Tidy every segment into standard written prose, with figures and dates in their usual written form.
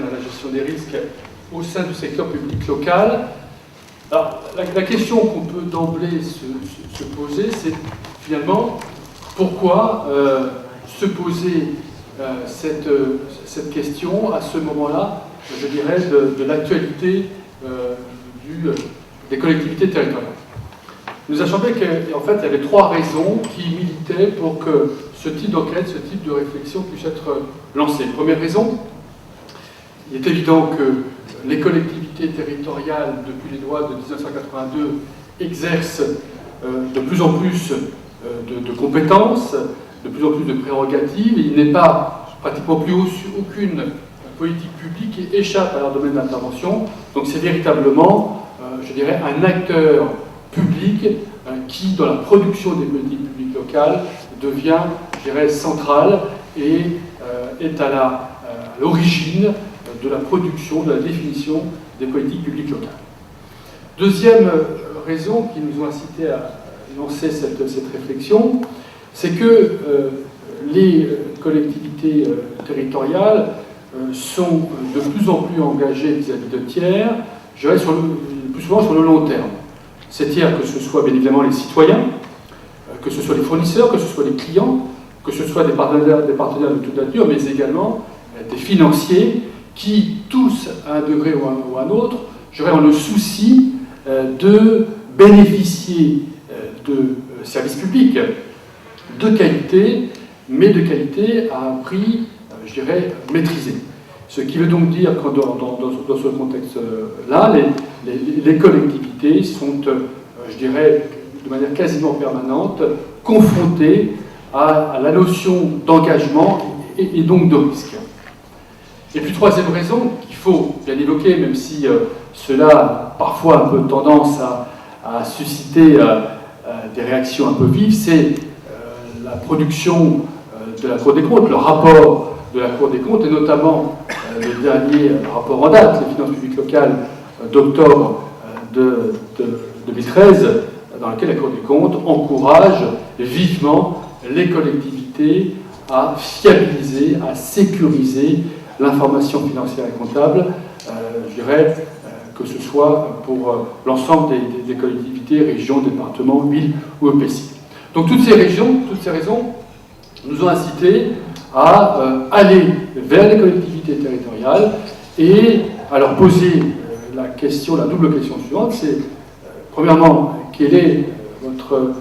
interne à la gestion des risques au sein du secteur public local. Alors, la question qu'on peut d'emblée se poser, c'est finalement pourquoi se poser cette question à ce moment-là, je dirais, de l'actualité des collectivités territoriales. Il nous a semblé qu'en fait, il y avait trois raisons qui militaient pour que ce type d'enquête, ce type de réflexion puisse être lancé. Première raison, il est évident que les collectivités territoriales, depuis les lois de 1982, exercent de plus en plus de compétences, de plus en plus de prérogatives, et il n'est pas pratiquement plus aucune politique publique qui échappe à leur domaine d'intervention. Donc c'est véritablement, je dirais, un acteur public qui, dans la production des politiques publiques locales, devient, je dirais, central et est à l'origine de la production, de la définition des politiques publiques locales. Deuxième raison qui nous a incité à lancer cette réflexion, c'est que les collectivités territoriales sont de plus en plus engagées vis-à-vis de tiers, je dirais plus souvent sur le long terme. Ces tiers, que ce soit bien évidemment les citoyens, que ce soit les fournisseurs, que ce soit les clients, que ce soit des partenaires de toute nature, mais également des financiers qui, tous à un degré ou à un autre, je dirais, ont le souci de bénéficier de services publics de qualité, mais de qualité à un prix, je dirais, maîtrisé. Ce qui veut donc dire que dans ce contexte-là, les collectivités sont, je dirais, de manière quasiment permanente, confrontées à la notion d'engagement et donc de risque. Et puis troisième raison, qu'il faut bien évoquer, même si cela a parfois un peu tendance à susciter des réactions un peu vives, c'est la production de la Cour des comptes, le rapport de la Cour des comptes, et notamment le dernier rapport en date, les finances publiques locales d'octobre 2013, dans lequel la Cour des comptes encourage vivement les collectivités à fiabiliser, à sécuriser l'information financière et comptable, je dirais, que ce soit pour l'ensemble des collectivités, régions, départements, villes ou EPCI. Donc toutes ces raisons nous ont incités à aller vers les collectivités territoriales et à leur poser la double question suivante, c'est premièrement, quel est votre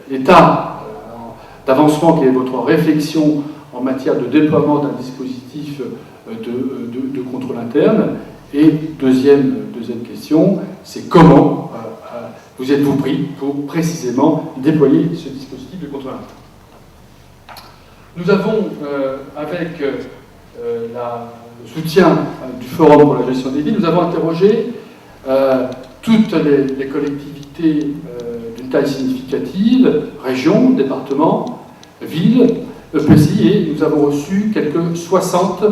état d'avancement, quelle est votre réflexion en matière de déploiement d'un dispositif de contrôle interne, et deuxième question, c'est comment vous êtes-vous pris pour précisément déployer ce dispositif de contrôle interne. Nous avons, avec le soutien du Forum pour la gestion des villes, nous avons interrogé toutes les collectivités d'une taille significative, régions, départements, villes, EPCI, et nous avons reçu quelques 60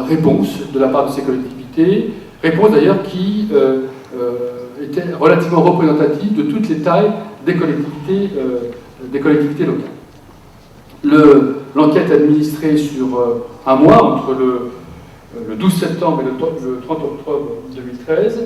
réponses de la part de ces collectivités, réponses d'ailleurs qui étaient relativement représentatives de toutes les tailles des collectivités locales. L'enquête administrée sur un mois, entre le 12 septembre et le 30 octobre 2013,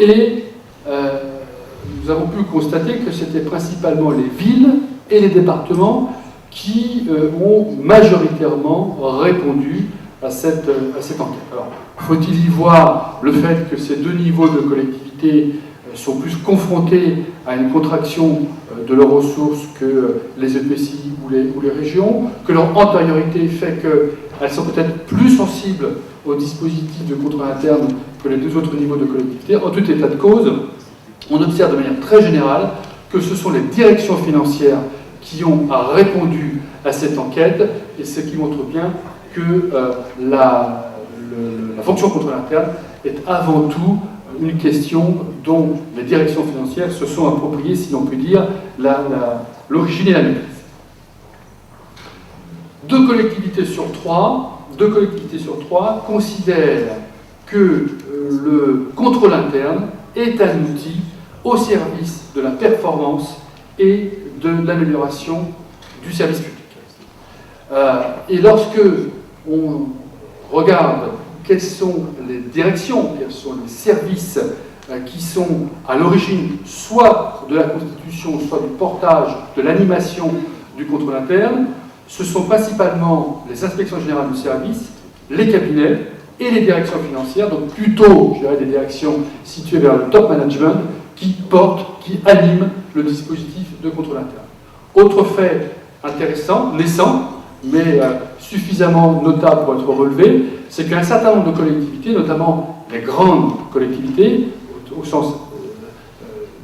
et nous avons pu constater que c'était principalement les villes et les départements qui ont majoritairement répondu à cette enquête. Alors, faut-il y voir le fait que ces deux niveaux de collectivité sont plus confrontés à une contraction de leurs ressources que les EPCI ou les régions, que leur antériorité fait qu'elles sont peut-être plus sensibles aux dispositifs de contrôle interne que les deux autres niveaux de collectivité. En tout état de cause, on observe de manière très générale que ce sont les directions financières qui ont répondu à cette enquête, et ce qui montre bien que la fonction contrôle interne est avant tout une question dont les directions financières se sont appropriées, si l'on peut dire, l'origine et la maîtrise. Deux collectivités sur trois considèrent que le contrôle interne est un outil au service de la performance et de l'amélioration du service public. Et lorsque on regarde quelles sont les directions, quels sont les services qui sont à l'origine soit de la constitution, soit du portage, de l'animation du contrôle interne. Ce sont principalement les inspections générales du service, les cabinets et les directions financières, donc plutôt, je dirais, des directions situées vers le top management qui portent, qui animent le dispositif de contrôle interne. Autre fait intéressant, naissant, mais suffisamment notable pour être relevé, c'est qu'un certain nombre de collectivités, notamment les grandes collectivités, au sens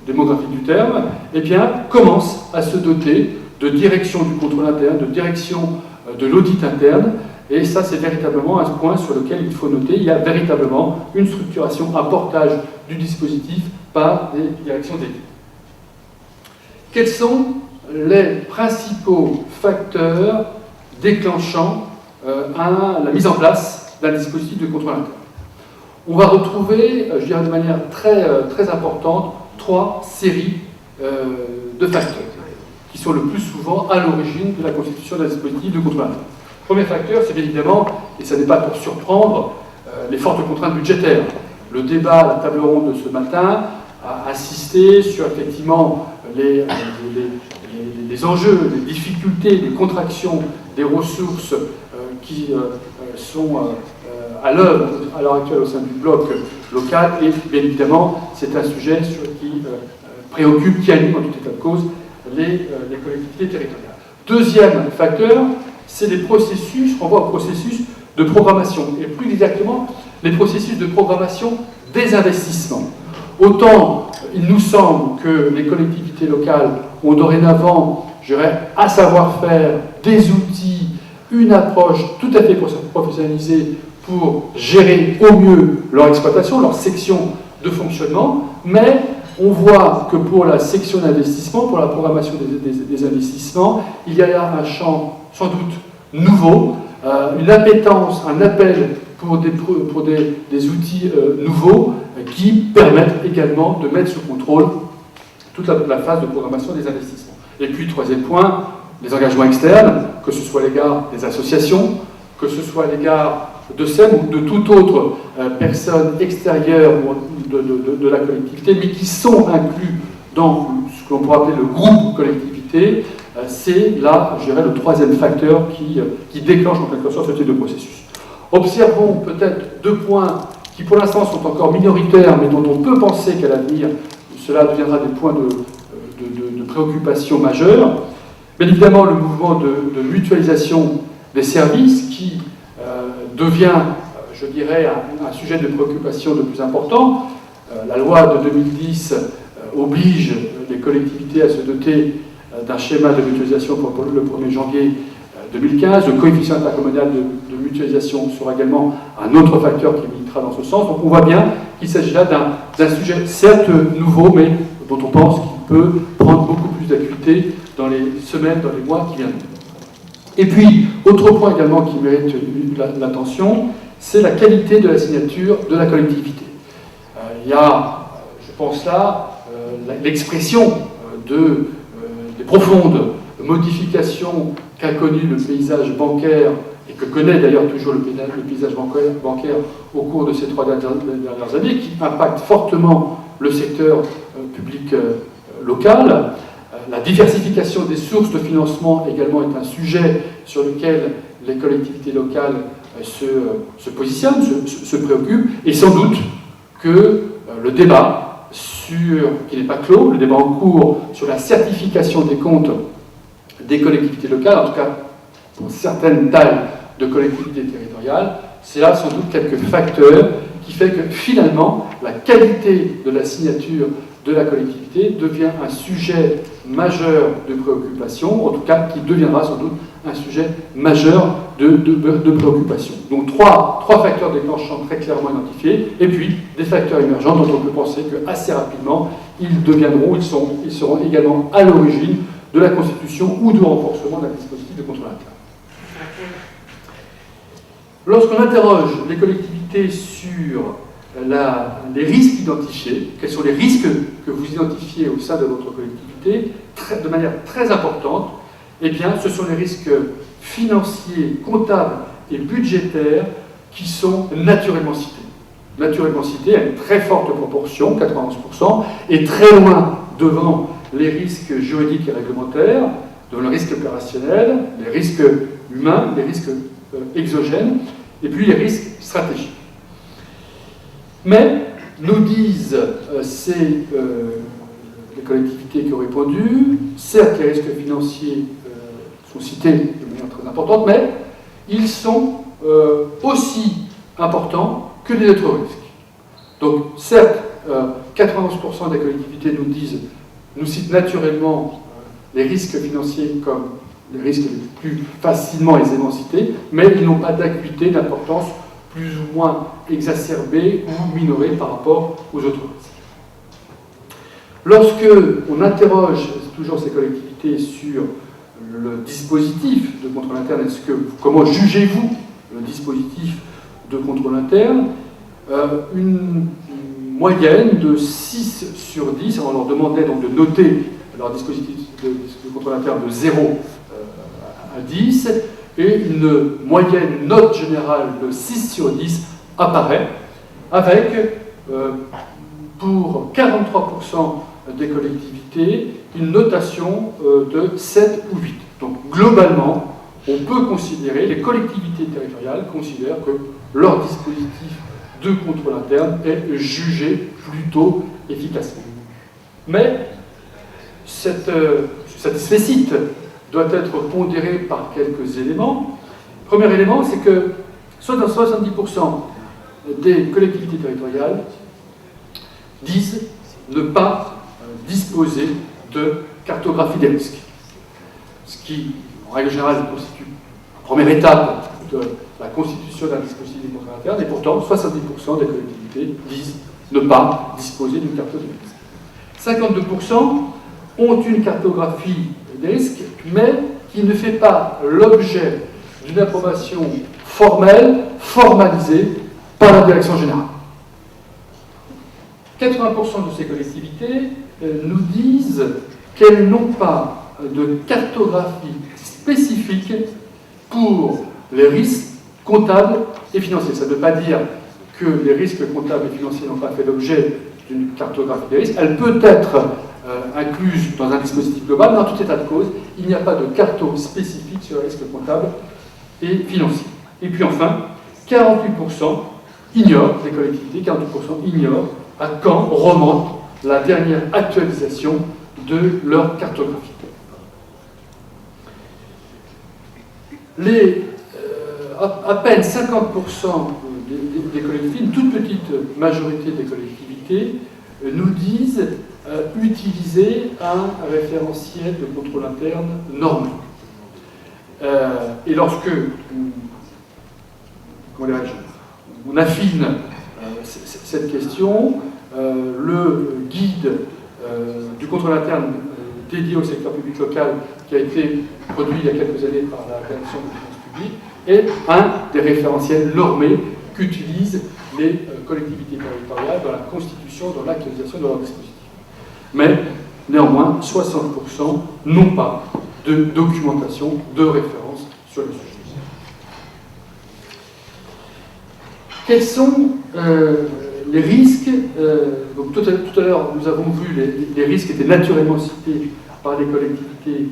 démographique du terme, eh bien, commencent à se doter de direction du contrôle interne, de direction de l'audit interne, et ça, c'est véritablement un point sur lequel il faut noter. Il y a véritablement une structuration, un portage du dispositif par des directions d'études. Quels sont les principaux facteurs déclenchant la mise en place d'un dispositif de contrôle interne? On va retrouver, je dirais de manière très importante, 3 séries de facteurs qui sont le plus souvent à l'origine de la constitution d'un dispositif de contrôle interne. Premier facteur, c'est bien évidemment, et ça n'est pas pour surprendre, les fortes contraintes budgétaires. Le débat à la table ronde de ce matin a insisté sur effectivement les enjeux, les difficultés, les contractions des ressources qui sont à l'œuvre à l'heure actuelle au sein du bloc local, et bien évidemment c'est un sujet qui préoccupe, qui anime en tout état de cause les collectivités territoriales. Deuxième facteur, c'est les processus, je renvoie au processus de programmation, et plus exactement les processus de programmation des investissements. Autant il nous semble que les collectivités locales ont dorénavant, je dirais, un savoir-faire, des outils, une approche tout à fait professionnalisée pour gérer au mieux leur exploitation, leur section de fonctionnement, mais on voit que pour la section d'investissement, pour la programmation des investissements, il y a là un champ sans doute nouveau, une appétence, un appel pour des outils nouveaux qui permettent également de mettre sous contrôle toute la phase de programmation des investissements. Et puis, troisième point, les engagements externes, que ce soit à l'égard des associations, que ce soit à l'égard de SEM ou de toute autre personne extérieure de la collectivité, mais qui sont inclus dans ce que l'on pourrait appeler le groupe collectivité. C'est là, je dirais, le troisième facteur qui déclenche en quelque sorte ce type de processus. Observons peut-être 2 points qui pour l'instant sont encore minoritaires, mais dont on peut penser qu'à l'avenir, cela deviendra des points de préoccupation majeure. Bien évidemment, le mouvement de mutualisation des services qui devient, je dirais, un sujet de préoccupation de plus important. La loi de 2010 oblige les collectivités à se doter d'un schéma de mutualisation pour le 1er janvier 2015. Le coefficient intercommunal de mutualisation sera également un autre facteur qui militera dans ce sens. Donc on voit bien qu'il s'agit là d'un sujet certes nouveau, mais dont on pense qu'il peut prendre beaucoup plus d'acuité dans les semaines, dans les mois qui viennent. Et puis, autre point également qui mérite l'attention, c'est la qualité de la signature de la collectivité. Il y a, je pense là, l'expression des profondes modifications qu'a connues le paysage bancaire, et que connaît d'ailleurs toujours le paysage bancaire au cours de ces 3 dernières années, qui impactent fortement le secteur public local. La diversification des sources de financement également est un sujet sur lequel les collectivités locales se positionnent, se préoccupent, et sans doute que le débat qui n'est pas clos, le débat en cours sur la certification des comptes des collectivités locales, en tout cas pour certaines tailles de collectivités territoriales, c'est là sans doute quelques facteurs qui fait que finalement la qualité de la signature de la collectivité devient un sujet majeur de préoccupation, en tout cas qui deviendra sans doute un sujet majeur de préoccupation. Donc trois facteurs déclenchants très clairement identifiés, et puis des facteurs émergents dont on peut penser qu'assez rapidement ils seront également à l'origine de la constitution ou du renforcement d'un dispositif de contrôle interne. Lorsqu'on interroge les collectivités sur les risques identifiés, quels sont les risques que vous identifiez au sein de votre collectivité, de manière très importante, eh bien, ce sont les risques financiers, comptables et budgétaires qui sont naturellement cités. Naturellement cités à une très forte proportion, 91%, et très loin devant les risques juridiques et réglementaires, devant le risque opérationnel, les risques humains, les risques exogènes, et puis les risques stratégiques. Mais, nous disent les collectivités qui ont répondu, certes les risques financiers sont cités de manière très importante, mais ils sont aussi importants que les autres risques. Donc, certes, 91% des collectivités nous citent naturellement les risques financiers comme les risques les plus facilement et aisément cités, mais ils n'ont pas d'acuité, d'importance plus ou moins exacerbée ou minorée par rapport aux autres risques. Lorsque on interroge toujours ces collectivités sur le dispositif de contrôle interne, comment jugez-vous le dispositif de contrôle interne, une moyenne de 6 sur 10, on leur demandait donc de noter leur dispositif de contrôle interne de 0 à 10, et une moyenne note générale de 6 sur 10 apparaît, avec, pour 43% des collectivités, une notation de 7 ou 8. Donc globalement, on peut considérer, les collectivités territoriales considèrent que leur dispositif de contrôle interne est jugé plutôt efficacement. Mais cette satisfecit doit être pondéré par quelques éléments. Premier élément, c'est que 70% des collectivités territoriales disent ne pas disposer de cartographie des risques. Ce qui, en règle générale, constitue la première étape de la constitution d'un dispositif de contrôle interne, et pourtant 70% des collectivités disent ne pas disposer d'une cartographie des risques. 52% ont une cartographie des risques, mais qui ne fait pas l'objet d'une approbation formelle, formalisée par la direction générale. 80% de ces collectivités nous disent qu'elles n'ont pas de cartographie spécifique pour les risques comptables et financiers. Ça ne veut pas dire que les risques comptables et financiers n'ont pas fait l'objet d'une cartographie des risques. Elle peut être incluse dans un dispositif global, mais en tout état de cause, il n'y a pas de carto spécifique sur les risques comptables et financiers. Et puis enfin, 48% ignorent, les collectivités, 48% ignorent à quand remonte la dernière actualisation de leur cartographie. À peine 50% des collectivités, une toute petite majorité des collectivités, nous disent utiliser un référentiel de contrôle interne normé. Et lorsque on affine cette question, le guide du contrôle interne dédié au secteur public local, qui a été produit il y a quelques années par la Direction des finances publiques, est un des référentiels normés qu'utilisent les collectivités territoriales dans la constitution, dans l'actualisation de leurs dispositifs. Mais, néanmoins, 60% n'ont pas de documentation, de référence sur le sujet. Quels sont les risques donc tout à l'heure, nous avons vu les risques étaient naturellement cités par les collectivités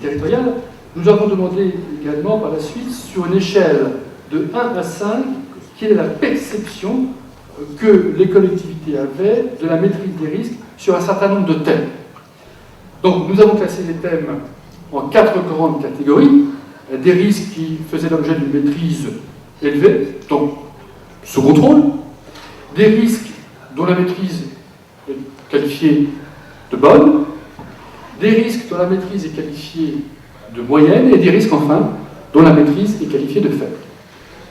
territoriales. Nous avons demandé également par la suite, sur une échelle de 1 à 5, quelle est la perception que les collectivités avaient de la maîtrise des risques sur un certain nombre de thèmes. Donc nous avons classé les thèmes en 4 grandes catégories. Des risques qui faisaient l'objet d'une maîtrise élevée, donc sous contrôle. Des risques dont la maîtrise est qualifiée de bonne. Des risques dont la maîtrise est qualifiée de moyenne. Et des risques, enfin, dont la maîtrise est qualifiée de faible.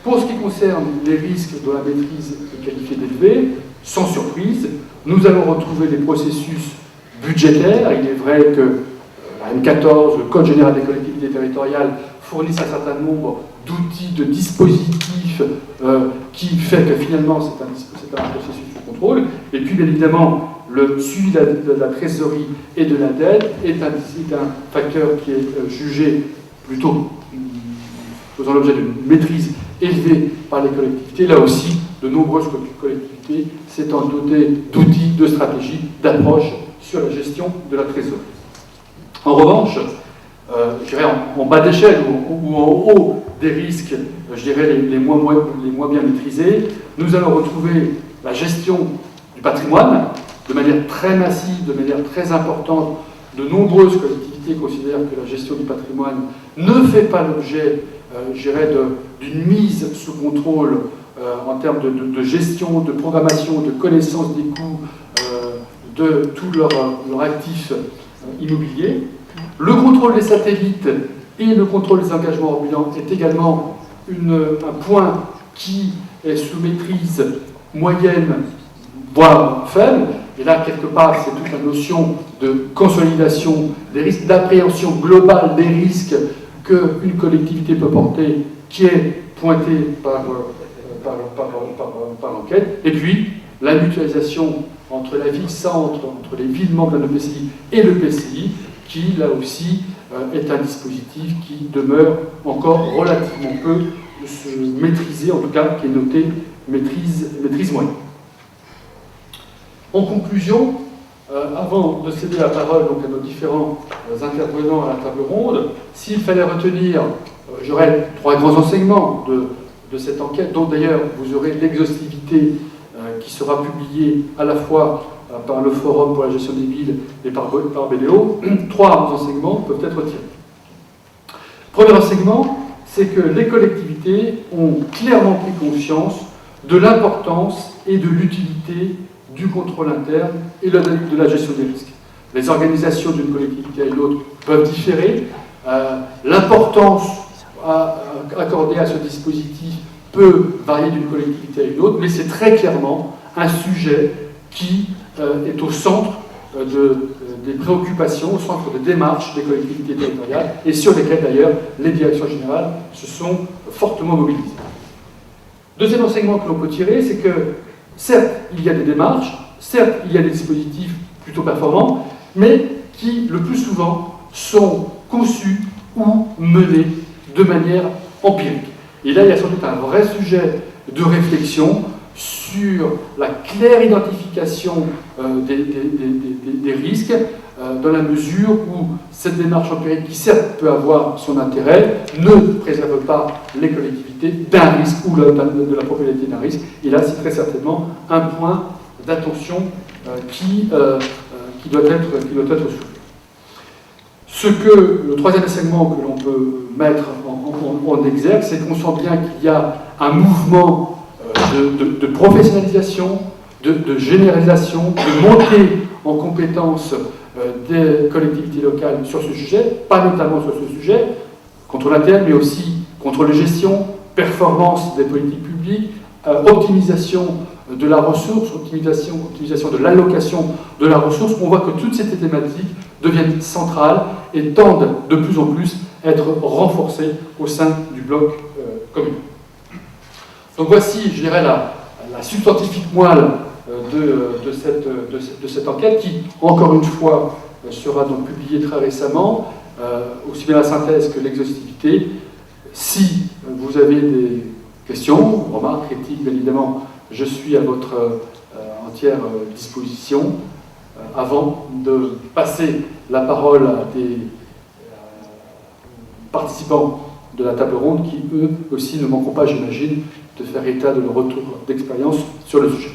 Pour ce qui concerne les risques dont la maîtrise est qualifiée d'élevé, sans surprise, nous allons retrouver des processus budgétaires. Il est vrai que la M14, le Code général des collectivités territoriales, fournissent un certain nombre d'outils, de dispositifs qui fait que finalement c'est un processus de contrôle. Et puis bien évidemment, le suivi de la trésorerie et de la dette est un facteur qui est jugé plutôt faisant l'objet d'une maîtrise élevés par les collectivités. Là aussi, de nombreuses collectivités s'étant dotées d'outils, de stratégies, d'approches sur la gestion de la trésorerie. En revanche, je dirais en bas d'échelle ou en haut des risques, je dirais les moins bien maîtrisés, nous allons retrouver la gestion du patrimoine de manière très massive, de manière très importante. De nombreuses collectivités considèrent que la gestion du patrimoine ne fait pas l'objet, je dirais, d'une mise sous contrôle en termes de gestion, de programmation, de connaissance des coûts de tous leurs actifs immobiliers. Le contrôle des satellites et le contrôle des engagements ambulants est également un point qui est sous maîtrise moyenne, voire faible. Et là, quelque part, c'est toute la notion de consolidation des risques, d'appréhension globale des risques qu'une collectivité peut porter, qui est pointée par l'enquête. Et puis, la mutualisation entre la ville-centre, entre les villes membres de l'EPCI et le PCI, qui, là aussi, est un dispositif qui demeure encore relativement peu maîtrisé, en tout cas, qui est noté maîtrise moyenne. En conclusion, avant de céder la parole donc, à nos différents intervenants à la table ronde, s'il fallait retenir, j'aurais 3 grands enseignements de cette enquête, dont d'ailleurs vous aurez l'exhaustivité qui sera publiée à la fois par le Forum pour la gestion des villes et par BDO. 3 enseignements peuvent être retirés. Premier enseignement, c'est que les collectivités ont clairement pris conscience de l'importance et de l'utilité du contrôle interne et de la gestion des risques. Les organisations d'une collectivité à une autre peuvent différer. L'importance accordée à ce dispositif peut varier d'une collectivité à une autre, mais c'est très clairement un sujet qui est au centre des préoccupations, au centre des démarches des collectivités territoriales et sur lesquelles d'ailleurs les directions générales se sont fortement mobilisées. Deuxième enseignement que l'on peut tirer, c'est que certes, il y a des démarches, certes, il y a des dispositifs plutôt performants, mais qui, le plus souvent, sont conçus ou menés de manière empirique. Et là, il y a sans doute un vrai sujet de réflexion sur la claire identification des risques, dans la mesure où cette démarche empirique, qui certes peut avoir son intérêt, ne préserve pas les collectivités d'un risque ou de la propriété d'un risque. Et là, c'est très certainement un point d'attention qui doit être soulevé. Le troisième enseignement que l'on peut mettre en exergue, c'est qu'on sent bien qu'il y a un mouvement de professionnalisation, de généralisation, de montée en compétences des collectivités locales sur ce sujet, pas notamment sur ce sujet, contrôle interne, mais aussi contrôle de gestion, performance des politiques publiques, optimisation de la ressource, optimisation de l'allocation de la ressource. On voit que toutes ces thématiques deviennent centrales et tendent de plus en plus à être renforcées au sein du bloc commun. Donc voici, je dirais, la substantifique moelle de cette enquête qui, encore une fois, sera donc publiée très récemment, aussi bien la synthèse que l'exhaustivité. Si vous avez des questions, remarques, critiques, bien évidemment, je suis à votre entière disposition. Avant de passer la parole à des participants de la table ronde qui, eux aussi, ne manqueront pas, j'imagine, de faire état de leur retour d'expérience sur le sujet.